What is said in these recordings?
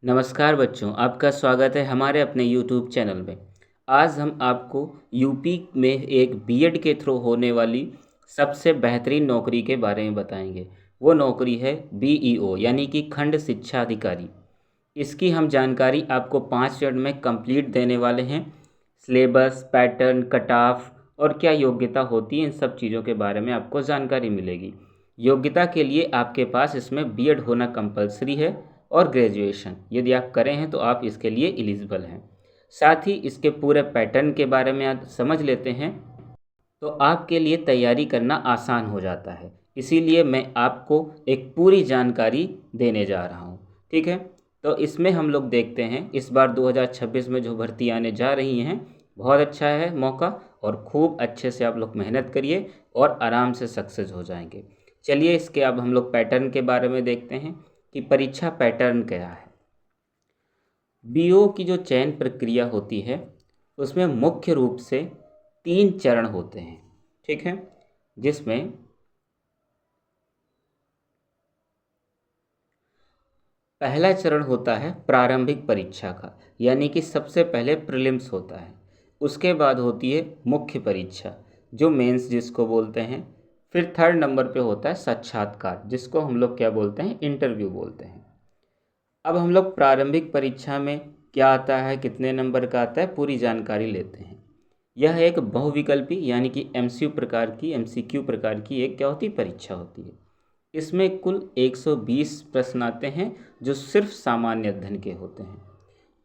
नमस्कार बच्चों, आपका स्वागत है हमारे अपने यूट्यूब चैनल में। आज हम आपको यूपी में एक बीएड के थ्रू होने वाली सबसे बेहतरीन नौकरी के बारे में बताएंगे। वो नौकरी है बीईओ यानी कि खंड शिक्षा अधिकारी। इसकी हम जानकारी आपको 5 मिनट में कंप्लीट देने वाले हैं। सिलेबस, पैटर्न, कट ऑफ और क्या योग्यता होती है, इन सब चीज़ों के बारे में आपको जानकारी मिलेगी। योग्यता के लिए आपके पास इसमें बीएड होना कंपलसरी है और ग्रेजुएशन यदि आप करें हैं तो आप इसके लिए एलिजिबल हैं। साथ ही इसके पूरे पैटर्न के बारे में आप समझ लेते हैं तो आपके लिए तैयारी करना आसान हो जाता है। इसीलिए मैं आपको एक पूरी जानकारी देने जा रहा हूँ। ठीक है, तो इसमें हम लोग देखते हैं इस बार 2026 में जो भर्ती आने जा रही हैं, बहुत अच्छा है मौका और खूब अच्छे से आप लोग मेहनत करिए और आराम से सक्सेस हो जाएंगे। चलिए इसके अब हम लोग पैटर्न के बारे में देखते हैं कि परीक्षा पैटर्न क्या है। बीओ की जो चयन प्रक्रिया होती है उसमें मुख्य रूप से 3 चरण होते हैं। ठीक है, जिसमें पहला चरण होता है प्रारंभिक परीक्षा का, यानी कि सबसे पहले प्रीलिम्स होता है। उसके बाद होती है मुख्य परीक्षा जो मेंस जिसको बोलते हैं। फिर 3rd नंबर पे होता है साक्षात्कार जिसको हम लोग क्या बोलते हैं, इंटरव्यू बोलते हैं। अब हम लोग प्रारंभिक परीक्षा में क्या आता है, कितने नंबर का आता है, पूरी जानकारी लेते हैं। यह एक बहुविकल्पी यानी कि एमसीक्यू प्रकार की एक क्या होती है, परीक्षा होती है। इसमें कुल 120 प्रश्न आते हैं जो सिर्फ सामान्य अध्ययन के होते हैं।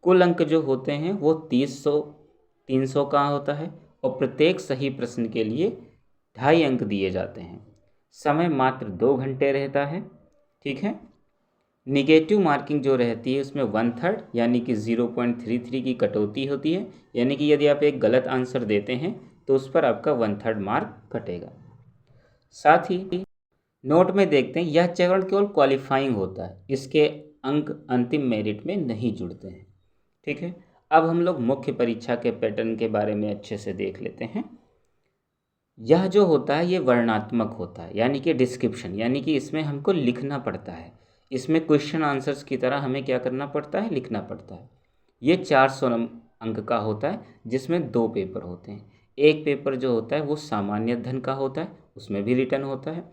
कुल अंक जो होते हैं वो 300 का होता है और प्रत्येक सही प्रश्न के लिए 2.5 अंक दिए जाते हैं। समय मात्र 2 घंटे रहता है। ठीक है, निगेटिव मार्किंग जो रहती है उसमें 1/3 यानी कि 0.33 की कटौती होती है, यानी कि यदि आप एक गलत आंसर देते हैं तो उस पर आपका 1/3 मार्क कटेगा। साथ ही नोट में देखते हैं यह चरण केवल क्वालिफाइंग होता है, इसके अंक अंतिम मेरिट में नहीं जुड़ते हैं। ठीक है, अब हम लोग मुख्य परीक्षा के पैटर्न के बारे में अच्छे से देख लेते हैं। यह जो होता है ये वर्णनात्मक होता है, यानी कि डिस्क्रिप्शन, यानी कि इसमें हमको लिखना पड़ता है। इसमें क्वेश्चन आंसर्स की तरह हमें क्या करना पड़ता है, लिखना पड़ता है। ये 400 अंक का होता है जिसमें 2 पेपर होते हैं। एक पेपर जो होता है वो सामान्य अध्ययन का होता है, उसमें भी रिटन होता है।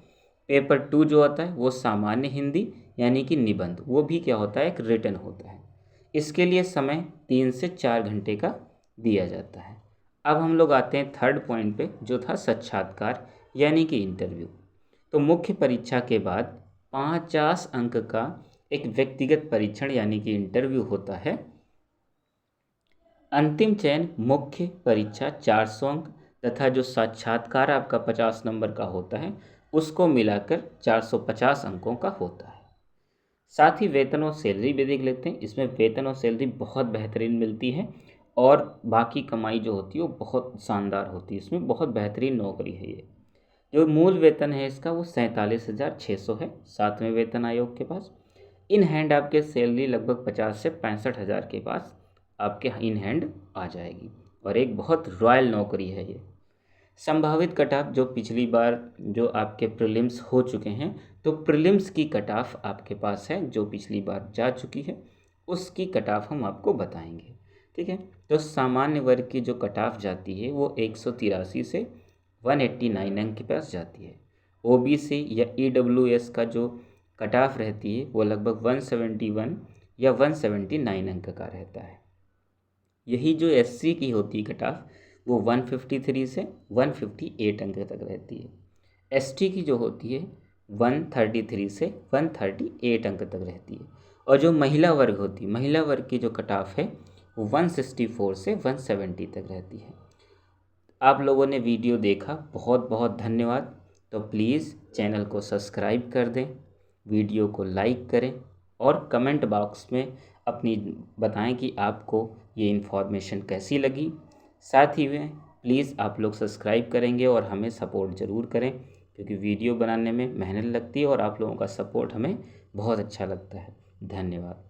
पेपर 2 जो होता है वो सामान्य हिंदी यानी कि निबंध, वो भी क्या होता है, एक रिटन होता है। इसके लिए समय 3 से 4 घंटे का दिया जाता है। अब हम लोग आते हैं 3rd पॉइंट पे जो था साक्षात्कार यानी कि इंटरव्यू। तो मुख्य परीक्षा के बाद 50 अंक का एक व्यक्तिगत परीक्षण यानी कि इंटरव्यू होता है। अंतिम चयन मुख्य परीक्षा 400 अंक तथा जो साक्षात्कार आपका 50 नंबर का होता है उसको मिलाकर 450 अंकों का होता है। साथ ही वेतन और सैलरी भी देख लेते हैं। इसमें वेतन और सैलरी बहुत बेहतरीन मिलती है और बाकी कमाई जो होती है वो बहुत शानदार होती है। इसमें बहुत बेहतरीन नौकरी है ये। जो मूल वेतन है इसका वो 47,600 है 7वें वेतन आयोग के पास। इन हैंड आपके सैलरी लगभग 50 से 65,000 के पास आपके इन हैंड आ जाएगी और एक बहुत रॉयल नौकरी है ये। संभावित कट ऑफ जो पिछली बार जो आपके प्रीलिम्स हो चुके हैं, तो प्रीलिम्स की कट ऑफ आपके पास है जो पिछली बार जा चुकी है, उसकी कट ऑफ हम आपको बताएंगे। ठीक है, तो सामान्य वर्ग की जो कट ऑफ जाती है वो 183 से 189 अंक के पास जाती है। ओबीसी या ईडब्ल्यूएस का जो कट ऑफ रहती है वो लगभग 171 या 179 अंक का रहता है। यही जो एससी की होती है कट ऑफ वो 153 से 158 अंक तक रहती है। एसटी की जो होती है 133 से 138 अंक तक रहती है। और जो महिला वर्ग होती है, महिला वर्ग की जो कट ऑफ है वो 164 से 170 तक रहती है। आप लोगों ने वीडियो देखा, बहुत बहुत धन्यवाद। तो प्लीज़ चैनल को सब्सक्राइब कर दें, वीडियो को लाइक करें और कमेंट बॉक्स में अपनी बताएं कि आपको ये इन्फॉर्मेशन कैसी लगी। साथ ही में प्लीज़ आप लोग सब्सक्राइब करेंगे और हमें सपोर्ट ज़रूर करें, क्योंकि वीडियो बनाने में मेहनत लगती है और आप लोगों का सपोर्ट हमें बहुत अच्छा लगता है। धन्यवाद।